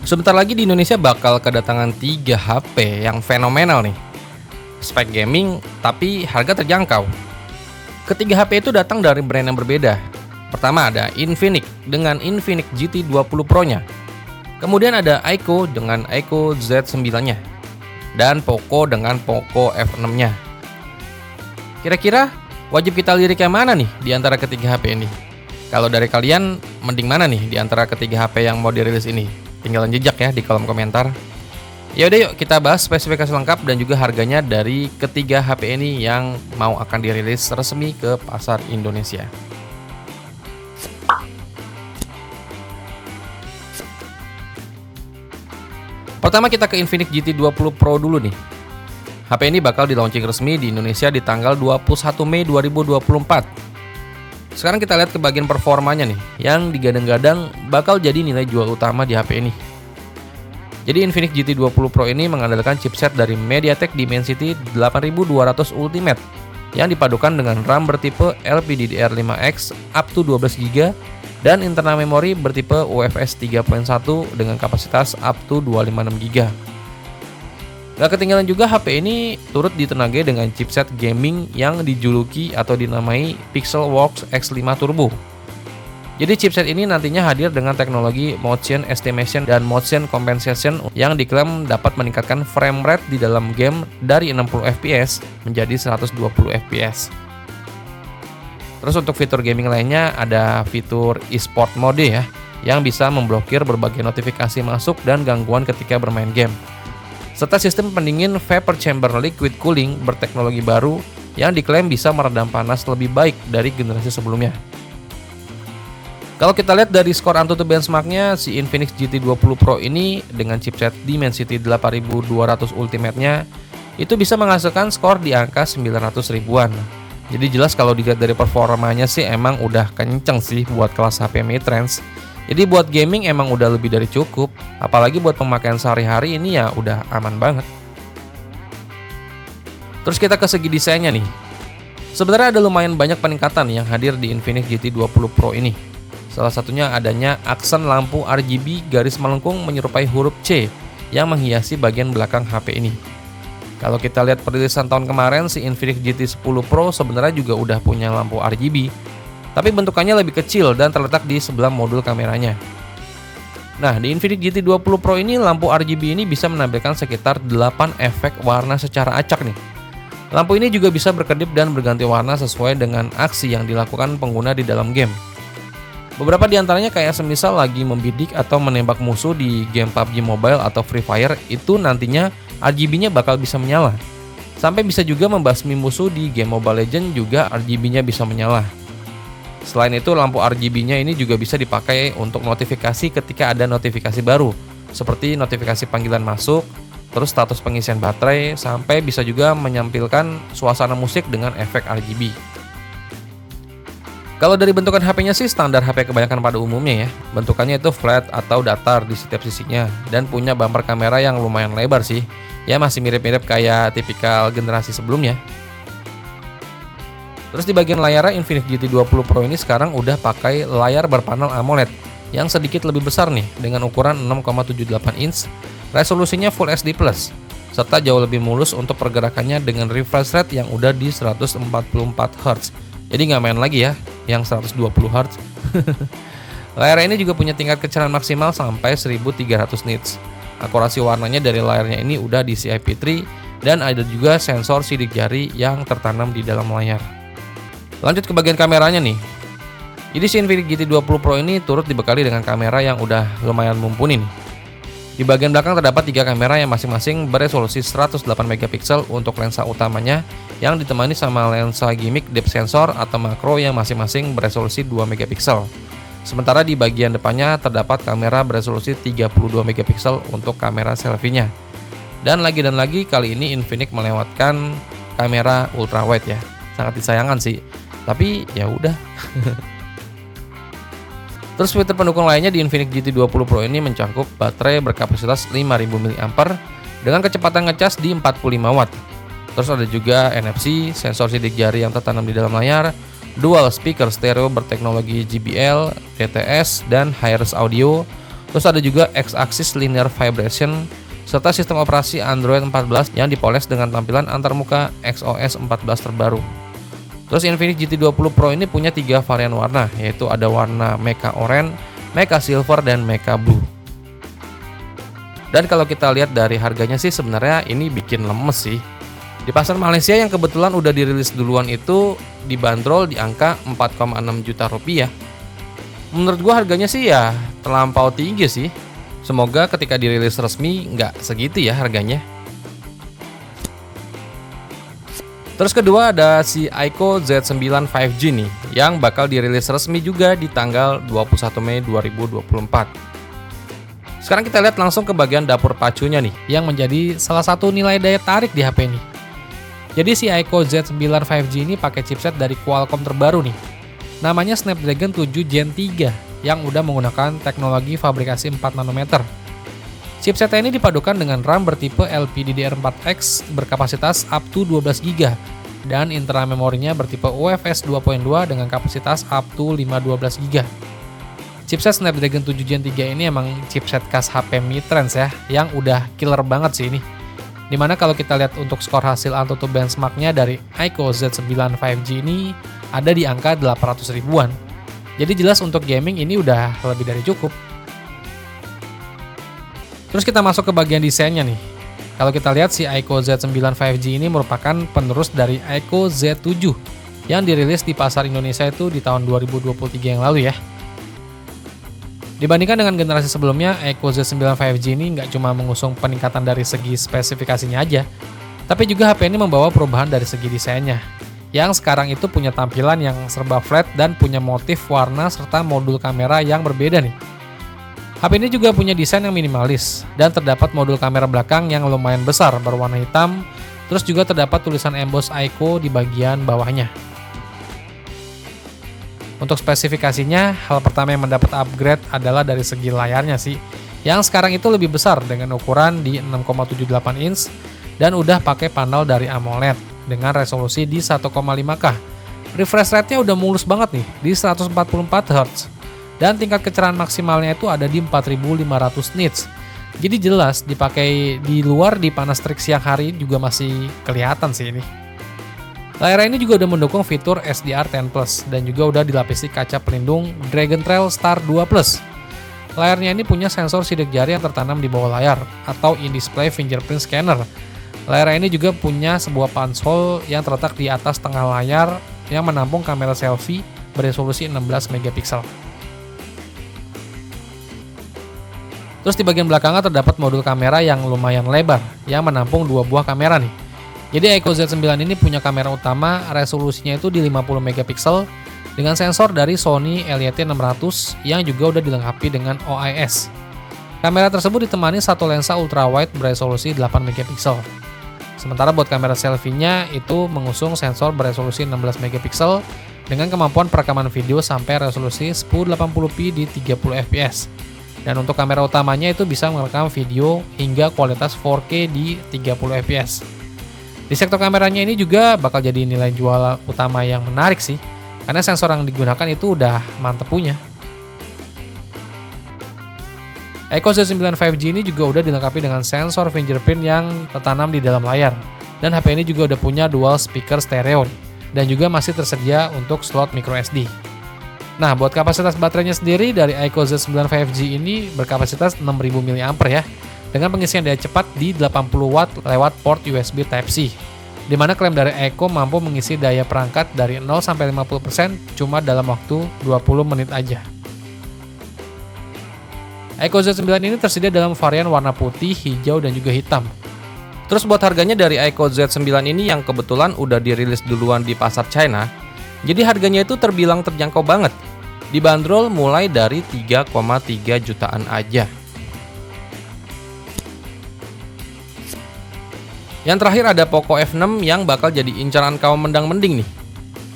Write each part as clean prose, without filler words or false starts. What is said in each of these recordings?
Sebentar lagi di Indonesia bakal kedatangan 3 HP yang fenomenal nih. Spek gaming tapi harga terjangkau. Ketiga HP itu datang dari brand yang berbeda. Pertama ada Infinix dengan Infinix GT 20 Pro-nya. Kemudian ada Aiko dengan Aiko Z9-nya. Dan Poco dengan Poco F6-nya. Kira-kira wajib kita lirik yang mana nih di antara ketiga HP ini? Kalau dari kalian, mending mana nih di antara ketiga HP yang mau dirilis ini? Tinggalan jejak ya di kolom komentar. Ya udah yuk kita bahas spesifikasi lengkap dan juga harganya dari ketiga HP ini yang mau akan dirilis resmi ke pasar Indonesia. Pertama kita ke Infinix GT 20 Pro dulu nih. HP ini bakal di launching resmi di Indonesia di tanggal 21 Mei 2024. Sekarang kita lihat ke bagian performanya nih, yang digadang-gadang bakal jadi nilai jual utama di HP ini. Jadi Infinix GT 20 Pro ini mengandalkan chipset dari MediaTek Dimensity 8200 Ultimate yang dipadukan dengan RAM bertipe LPDDR5X up to 12GB dan internal memori bertipe UFS 3.1 dengan kapasitas up to 256GB. Gak ketinggalan juga HP ini turut ditenagai dengan chipset gaming yang dijuluki atau dinamai Pixelworks X5 Turbo. Jadi chipset ini nantinya hadir dengan teknologi Motion Estimation dan Motion Compensation yang diklaim dapat meningkatkan frame rate di dalam game dari 60 fps menjadi 120 fps. Terus untuk fitur gaming lainnya ada fitur eSport Mode ya, yang bisa memblokir berbagai notifikasi masuk dan gangguan ketika bermain game. Serta sistem pendingin vapor chamber liquid cooling berteknologi baru yang diklaim bisa meredam panas lebih baik dari generasi sebelumnya. Kalau kita lihat dari skor Antutu benchmarknya, si Infinix GT 20 Pro ini dengan chipset Dimensity 8200 Ultimate-nya itu bisa menghasilkan skor di angka 900 ribuan. Jadi jelas kalau dilihat dari performanya sih emang udah kenceng sih buat kelas HP mid-range. Jadi buat gaming emang udah lebih dari cukup, apalagi buat pemakaian sehari-hari ini ya udah aman banget. Terus kita ke segi desainnya nih. Sebenarnya ada lumayan banyak peningkatan yang hadir di Infinix GT 20 Pro ini. Salah satunya adanya aksen lampu RGB garis melengkung menyerupai huruf C yang menghiasi bagian belakang HP ini. Kalau kita lihat perilisan tahun kemarin, si Infinix GT 10 Pro sebenarnya juga udah punya lampu RGB. Tapi bentukannya lebih kecil dan terletak di sebelah modul kameranya. Nah, di Infinix GT 20 Pro ini lampu RGB ini bisa menampilkan sekitar 8 efek warna secara acak nih. Lampu ini juga bisa berkedip dan berganti warna sesuai dengan aksi yang dilakukan pengguna di dalam game. Beberapa di antaranya kayak semisal lagi membidik atau menembak musuh di game PUBG Mobile atau Free Fire, itu nantinya RGB-nya bakal bisa menyala. Sampai bisa juga membasmi musuh di game Mobile Legends juga RGB-nya bisa menyala. Selain itu, lampu RGB-nya ini juga bisa dipakai untuk notifikasi ketika ada notifikasi baru, seperti notifikasi panggilan masuk, terus status pengisian baterai, sampai bisa juga menampilkan suasana musik dengan efek RGB. Kalau dari bentukan HP-nya sih standar HP kebanyakan pada umumnya ya. Bentukannya itu flat atau datar di setiap sisinya dan punya bumper kamera yang lumayan lebar sih. Ya masih mirip-mirip kayak tipikal generasi sebelumnya. Terus di bagian layarnya Infinix GT 20 Pro ini sekarang udah pakai layar berpanel AMOLED yang sedikit lebih besar nih dengan ukuran 6,78 inch, resolusinya Full HD+, serta jauh lebih mulus untuk pergerakannya dengan refresh rate yang udah di 144 Hz. Jadi nggak main lagi ya yang 120 Hz. Layar ini juga punya tingkat kecerahan maksimal sampai 1300 nits. Akurasi warnanya dari layarnya ini udah di CIP3 dan ada juga sensor sidik jari yang tertanam di dalam layar. Lanjut ke bagian kameranya nih. Jadi si Infinix GT 20 Pro ini turut dibekali dengan kamera yang udah lumayan mumpuni nih. Di bagian belakang terdapat 3 kamera yang masing-masing beresolusi 108 megapiksel untuk lensa utamanya yang ditemani sama lensa gimmick depth sensor atau makro yang masing-masing beresolusi 2 megapiksel. Sementara di bagian depannya terdapat kamera beresolusi 32 megapiksel untuk kamera selfie-nya. Dan lagi kali ini Infinix melewatkan kamera ultrawide ya. Sangat disayangkan sih. Tapi ya udah. Terus fitur pendukung lainnya di Infinix GT 20 Pro ini mencakup baterai berkapasitas 5000 mAh dengan kecepatan ngecas di 45 Watt. Terus ada juga NFC, sensor sidik jari yang tertanam di dalam layar, dual speaker stereo berteknologi JBL, DTS, dan Hi-Res audio, Terus ada juga X-axis linear vibration serta sistem operasi Android 14 yang dipoles dengan tampilan antarmuka XOS 14 terbaru. Terus Infinix GT20 Pro ini punya 3 varian warna, yaitu ada warna Mecha Orange, Mecha Silver, dan Mecha Blue. Dan kalau kita lihat dari harganya sih sebenarnya ini bikin lemes sih. Di pasar Malaysia yang kebetulan udah dirilis duluan itu dibanderol di angka 4,6 juta rupiah. Menurut gua harganya sih ya terlampau tinggi sih. Semoga ketika dirilis resmi nggak segitu ya harganya. Terus kedua ada si Aiko Z9 5G nih, yang bakal dirilis resmi juga di tanggal 21 Mei 2024. Sekarang kita lihat langsung ke bagian dapur pacunya nih, yang menjadi salah satu nilai daya tarik di HP ini. Jadi si Aiko Z9 5G ini pakai chipset dari Qualcomm terbaru nih. Namanya Snapdragon 7 Gen 3 yang udah menggunakan teknologi fabrikasi 4 nanometer. Chipset ini dipadukan dengan RAM bertipe LPDDR4X berkapasitas up to 12 GB dan internal memorinya bertipe UFS 2.2 dengan kapasitas up to 512 GB. Chipset Snapdragon 7 Gen 3 ini emang chipset khas HP mid-range ya, yang udah killer banget sih ini. Dimana kalau kita lihat untuk skor hasil AnTuTu benchmarknya dari Aiko Z9 5G ini ada di angka 800 ribuan. Jadi jelas untuk gaming ini udah lebih dari cukup. Terus kita masuk ke bagian desainnya nih. Kalau kita lihat si Aiko Z9 5G ini merupakan penerus dari Aiko Z7 yang dirilis di pasar Indonesia itu di tahun 2023 yang lalu ya. Dibandingkan dengan generasi sebelumnya, Aiko Z9 5G ini nggak cuma mengusung peningkatan dari segi spesifikasinya aja, tapi juga HP ini membawa perubahan dari segi desainnya, yang sekarang itu punya tampilan yang serba flat dan punya motif warna serta modul kamera yang berbeda nih. HP ini juga punya desain yang minimalis, dan terdapat modul kamera belakang yang lumayan besar berwarna hitam, terus juga terdapat tulisan emboss Aiko di bagian bawahnya. Untuk spesifikasinya, hal pertama yang mendapat upgrade adalah dari segi layarnya sih, yang sekarang itu lebih besar dengan ukuran di 6,78 inch dan udah pakai panel dari AMOLED dengan resolusi di 1,5K. Refresh rate-nya udah mulus banget nih di 144 Hz dan tingkat kecerahan maksimalnya itu ada di 4500 nits. Jadi jelas dipakai di luar di panas terik siang hari juga masih kelihatan sih ini. Layar ini juga udah mendukung fitur SDR10 Plus dan juga udah dilapisi kaca pelindung Dragon Trail Star 2 Plus. Layarnya ini punya sensor sidik jari yang tertanam di bawah layar atau in-display fingerprint scanner. Layar ini juga punya sebuah punch hole yang terletak di atas tengah layar yang menampung kamera selfie beresolusi 16 megapiksel. Terus di bagian belakangnya terdapat modul kamera yang lumayan lebar yang menampung 2 buah kamera nih. Jadi Aiko Z9 ini punya kamera utama resolusinya itu di 50 megapiksel dengan sensor dari Sony LYT600 yang juga udah dilengkapi dengan OIS. Kamera tersebut ditemani satu lensa ultrawide beresolusi 8 megapiksel. Sementara buat kamera selfie-nya itu mengusung sensor beresolusi 16 megapiksel dengan kemampuan perekaman video sampai resolusi 1080p di 30 fps. Dan untuk kamera utamanya itu bisa merekam video hingga kualitas 4K di 30 fps. Di sektor kameranya ini juga bakal jadi nilai jual utama yang menarik sih, karena sensor yang digunakan itu udah mantep punya. Aiko Z9 5G ini juga udah dilengkapi dengan sensor fingerprint yang tertanam di dalam layar. Dan HP ini juga udah punya dual speaker stereo dan juga masih tersedia untuk slot microSD. Nah, buat kapasitas baterainya sendiri dari Aiko Z9 5G ini berkapasitas 6000 mAh ya, dengan pengisian daya cepat di 80 Watt lewat port USB Type-C, di mana klaim dari Aiko mampu mengisi daya perangkat dari 0 sampai 50% cuma dalam waktu 20 menit aja. Aiko Z9 ini tersedia dalam varian warna putih, hijau, dan juga hitam. Terus buat harganya dari Aiko Z9 ini yang kebetulan udah dirilis duluan di pasar China, jadi harganya itu terbilang terjangkau banget. Dibanderol mulai dari 3,3 jutaan aja. Yang terakhir ada Poco F6 yang bakal jadi incaran kaum mendang-mending nih.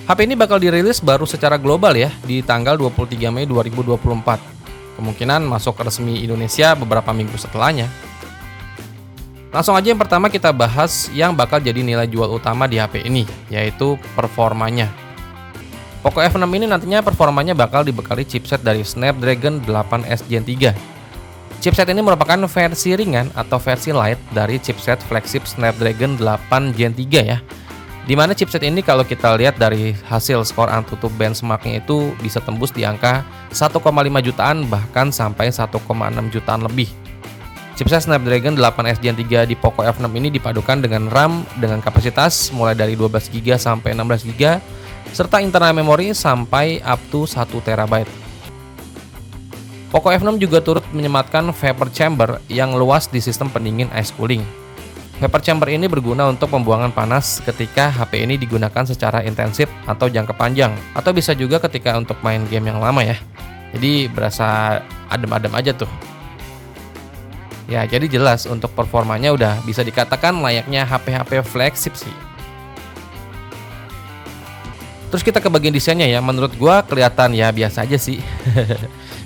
HP ini bakal dirilis baru secara global ya di tanggal 23 Mei 2024. Kemungkinan masuk resmi Indonesia beberapa minggu setelahnya. Langsung aja yang pertama kita bahas yang bakal jadi nilai jual utama di HP ini, yaitu performanya. Poco F6 ini nantinya performanya bakal dibekali chipset dari Snapdragon 8S Gen 3 Chipset ini merupakan versi ringan atau versi light dari chipset flagship Snapdragon 8 Gen 3 ya. Dimana chipset ini kalau kita lihat dari hasil skor Antutu benchmarknya itu bisa tembus di angka 1,5 jutaan bahkan sampai 1,6 jutaan lebih. Chipset Snapdragon 8S Gen 3 di Poco F6 ini dipadukan dengan RAM dengan kapasitas mulai dari 12GB sampai 16GB serta internal memori sampai up to 1 TB. Poco F6 juga turut menyematkan vapor chamber yang luas di sistem pendingin ice cooling. Vapor chamber ini berguna untuk pembuangan panas ketika HP ini digunakan secara intensif atau jangka panjang, atau bisa juga ketika untuk main game yang lama ya. Jadi berasa adem-adem aja tuh. Ya, jadi jelas untuk performanya udah bisa dikatakan layaknya HP-HP flagship sih. Terus kita ke bagian desainnya ya, menurut gua kelihatan ya biasa aja sih.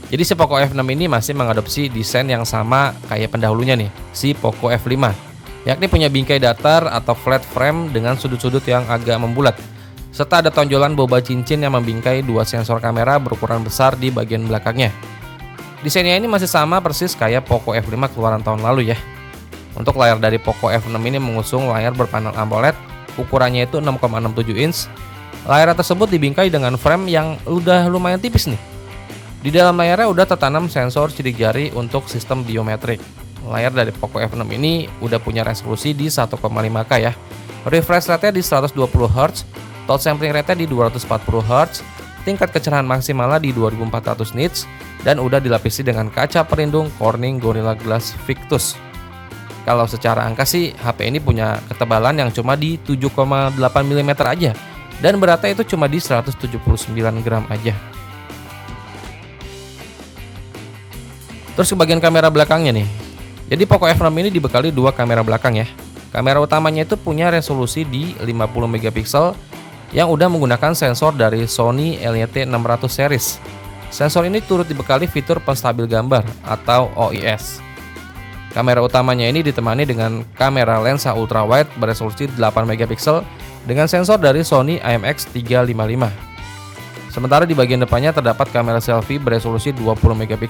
Jadi si Poco F6 ini masih mengadopsi desain yang sama kayak pendahulunya nih, si Poco F5, yakni punya bingkai datar atau flat frame dengan sudut-sudut yang agak membulat, serta ada tonjolan boba cincin yang membingkai dua sensor kamera berukuran besar di bagian belakangnya. Desainnya ini masih sama persis kayak Poco F5 keluaran tahun lalu ya. Untuk layar dari Poco F6 ini mengusung layar berpanel AMOLED, ukurannya itu 6,67 inch. Layar tersebut dibingkai dengan frame yang udah lumayan tipis nih. Di dalam layarnya udah tertanam sensor sidik jari untuk sistem biometrik. Layar dari Poco F6 ini udah punya resolusi di 1,5K ya. Refresh rate-nya di 120Hz, touch sampling rate-nya di 240Hz, tingkat kecerahan maksimalnya di 2400 nits, dan udah dilapisi dengan kaca pelindung Corning Gorilla Glass Victus. Kalau secara angka sih, HP ini punya ketebalan yang cuma di 7,8 mm aja, dan beratnya itu cuma di 179 gram aja. Terus ke bagian kamera belakangnya nih. Jadi Poco F6 ini dibekali dua kamera belakang ya. Kamera utamanya itu punya resolusi di 50 MP yang udah menggunakan sensor dari Sony LYT600 series. Sensor ini turut dibekali fitur penstabil gambar atau OIS. Kamera utamanya ini ditemani dengan kamera lensa ultrawide beresolusi 8 MP dengan sensor dari Sony IMX355. Sementara di bagian depannya terdapat kamera selfie beresolusi 20 MP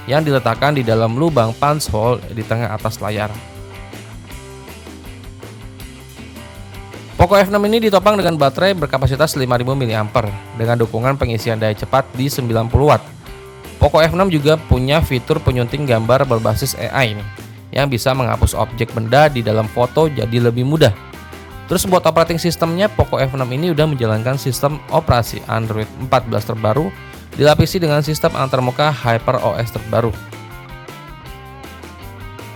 yang diletakkan di dalam lubang punch hole di tengah atas layar. Poco F6 ini ditopang dengan baterai berkapasitas 5000 mAh dengan dukungan pengisian daya cepat di 90 Watt. Poco F6 juga punya fitur penyunting gambar berbasis AI nih, yang bisa menghapus objek benda di dalam foto jadi lebih mudah. Terus buat operating sistemnya, Poco F6 ini udah menjalankan sistem operasi Android 14 terbaru dilapisi dengan sistem antarmuka HyperOS terbaru.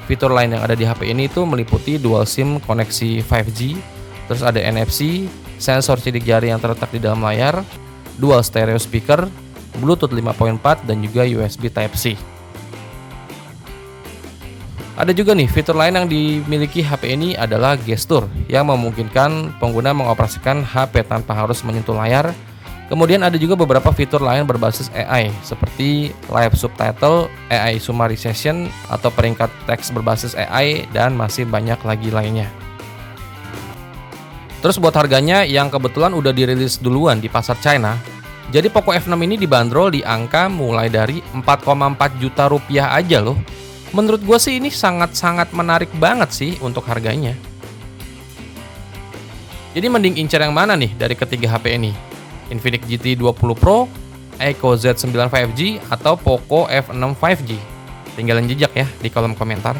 Fitur lain yang ada di HP ini itu meliputi dual SIM koneksi 5G, terus ada NFC, sensor sidik jari yang terletak di dalam layar, dual stereo speaker, Bluetooth 5.4 dan juga USB Type-C. Ada juga nih fitur lain yang dimiliki HP ini adalah gestur yang memungkinkan pengguna mengoperasikan HP tanpa harus menyentuh layar. Kemudian ada juga beberapa fitur lain berbasis AI seperti live subtitle, AI summarization atau peringkat teks berbasis AI, dan masih banyak lagi lainnya. Terus buat harganya yang kebetulan udah dirilis duluan di pasar China. Jadi Poco F6 ini dibanderol di angka mulai dari 4,4 juta rupiah aja loh. Menurut gue sih ini sangat-sangat menarik banget sih untuk harganya. Jadi mending incer yang mana nih dari ketiga HP ini? Infinix GT 20 Pro, Echo Z9 5G, atau Poco F6 5G? Tinggalin jejak ya di kolom komentar.